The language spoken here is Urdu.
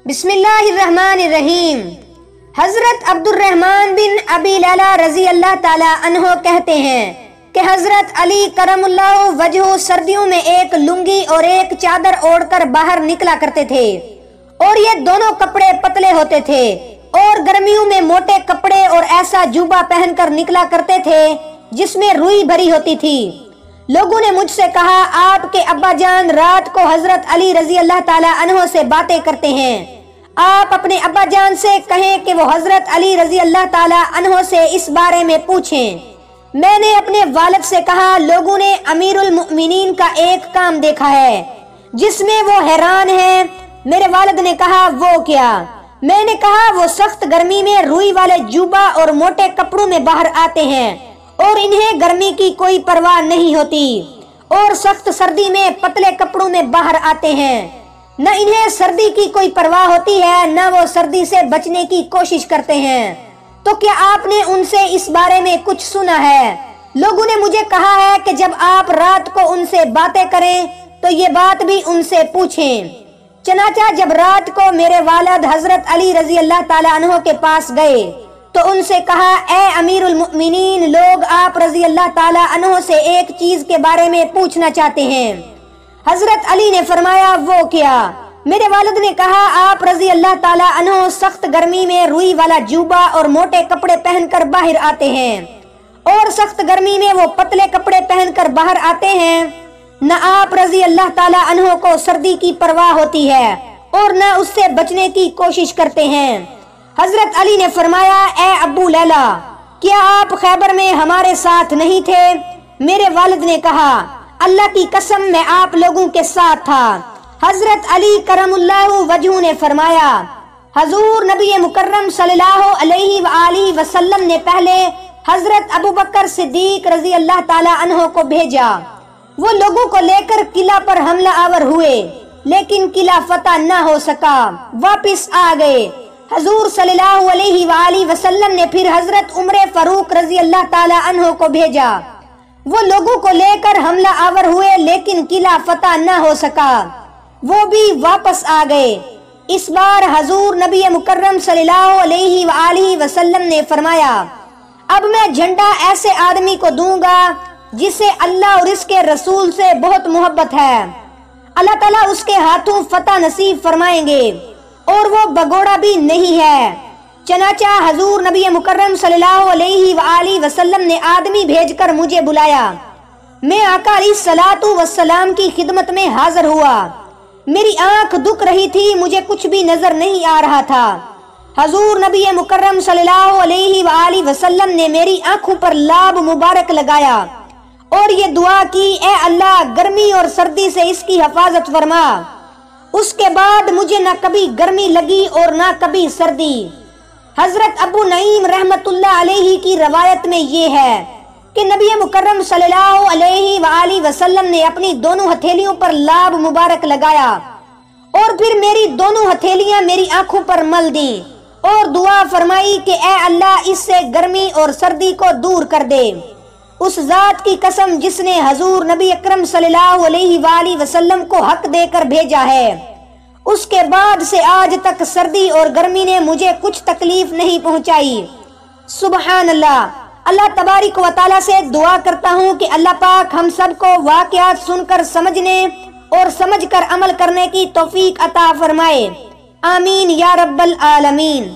بسم اللہ الرحمن الرحیم۔ حضرت عبد الرحمن بن ابی لیلہ رضی اللہ تعالی عنہ کہتے ہیں کہ حضرت علی کرم اللہ وجہہ سردیوں میں ایک لنگی اور ایک چادر اوڑھ کر باہر نکلا کرتے تھے، اور یہ دونوں کپڑے پتلے ہوتے تھے، اور گرمیوں میں موٹے کپڑے اور ایسا جوبہ پہن کر نکلا کرتے تھے جس میں روئی بھری ہوتی تھی۔ لوگوں نے مجھ سے کہا، آپ کے ابا جان رات کو حضرت علی رضی اللہ تعالی عنہ سے باتیں کرتے ہیں، آپ اپنے ابا جان سے کہیں کہ وہ حضرت علی رضی اللہ تعالی عنہ سے اس بارے میں پوچھیں۔ میں نے اپنے والد سے کہا، لوگوں نے امیر المؤمنین کا ایک کام دیکھا ہے جس میں وہ حیران ہیں۔ میرے والد نے کہا، وہ کیا؟ میں نے کہا، وہ سخت گرمی میں روئی والے جوبہ اور موٹے کپڑوں میں باہر آتے ہیں اور انہیں گرمی کی کوئی پرواہ نہیں ہوتی، اور سخت سردی میں پتلے کپڑوں میں باہر آتے ہیں۔ نہ انہیں سردی کی کوئی پرواہ ہوتی ہے، نہ وہ سردی سے بچنے کی کوشش کرتے ہیں۔ تو کیا آپ نے ان سے اس بارے میں کچھ سنا ہے؟ لوگوں نے مجھے کہا ہے کہ جب آپ رات کو ان سے باتیں کریں تو یہ بات بھی ان سے پوچھیں۔ چنانچہ جب رات کو میرے والد حضرت علی رضی اللہ تعالی عنہ کے پاس گئے تو ان سے کہا، اے امیر المؤمنین، لوگ آپ رضی اللہ تعالی عنہ سے ایک چیز کے بارے میں پوچھنا چاہتے ہیں۔ حضرت علی نے فرمایا، وہ کیا؟ میرے والد نے کہا، آپ رضی اللہ تعالی عنہ سخت گرمی میں روئی والا جوبہ اور موٹے کپڑے پہن کر باہر آتے ہیں، اور سخت گرمی میں وہ پتلے کپڑے پہن کر باہر آتے ہیں۔ نہ آپ رضی اللہ تعالی عنہ کو سردی کی پرواہ ہوتی ہے اور نہ اس سے بچنے کی کوشش کرتے ہیں۔ حضرت علی نے فرمایا، اے ابو لیلہ، کیا آپ خیبر میں ہمارے ساتھ نہیں تھے؟ میرے والد نے کہا، اللہ کی قسم میں آپ لوگوں کے ساتھ تھا۔ حضرت علی کرم اللہ وجہہ نے فرمایا، حضور نبی مکرم صلی اللہ علیہ وآلہ وسلم نے پہلے حضرت ابوبکر صدیق رضی اللہ تعالی عنہ کو بھیجا۔ وہ لوگوں کو لے کر قلعہ پر حملہ آور ہوئے، لیکن قلعہ فتح نہ ہو سکا، واپس آ گئے۔ حضور صلی اللہ علیہ وآلہ وسلم نے پھر حضرت عمر فاروق رضی اللہ تعالی عنہ کو بھیجا۔ وہ لوگوں کو لے کر حملہ آور ہوئے، لیکن قلعہ فتح نہ ہو سکا، وہ بھی واپس آ گئے۔ اس بار حضور نبی مکرم صلی اللہ علیہ وآلہ وسلم نے فرمایا، اب میں جھنڈا ایسے آدمی کو دوں گا جسے اللہ اور اس کے رسول سے بہت محبت ہے۔ اللہ تعالیٰ اس کے ہاتھوں فتح نصیب فرمائیں گے، اور وہ بگوڑا بھی نہیں ہے۔ چنانچہ حضور نبی مکرم صلی اللہ علیہ وآلہ وسلم نے آدمی بھیج کر مجھے بلایا۔ میں آقا علیہ الصلوۃ والسلام کی خدمت میں حاضر ہوا۔ میری آنکھ دکھ رہی تھی، مجھے کچھ بھی نظر نہیں آ رہا تھا۔ حضور نبی مکرم صلی اللہ علیہ وآلہ وسلم نے میری آنکھوں پر لاب مبارک لگایا اور یہ دعا کی، اے اللہ، گرمی اور سردی سے اس کی حفاظت فرما۔ اس کے بعد مجھے نہ کبھی گرمی لگی اور نہ کبھی سردی۔ حضرت ابو نعیم رحمت اللہ علیہ کی روایت میں یہ ہے کہ نبی مکرم صلی اللہ علیہ وآلہ وسلم نے اپنی دونوں ہتھیلیوں پر لاب مبارک لگایا اور پھر میری دونوں ہتھیلیاں میری آنکھوں پر مل دیں اور دعا فرمائی کہ اے اللہ، اس سے گرمی اور سردی کو دور کر دے۔ اس ذات کی قسم جس نے حضور نبی اکرم صلی اللہ علیہ وآلہ وسلم کو حق دے کر بھیجا ہے، اس کے بعد سے آج تک سردی اور گرمی نے مجھے کچھ تکلیف نہیں پہنچائی۔ سبحان اللہ۔ اللہ تبارک و تعالیٰ سے دعا کرتا ہوں کہ اللہ پاک ہم سب کو واقعات سن کر سمجھنے اور سمجھ کر عمل کرنے کی توفیق عطا فرمائے۔ آمین یا رب العالمین۔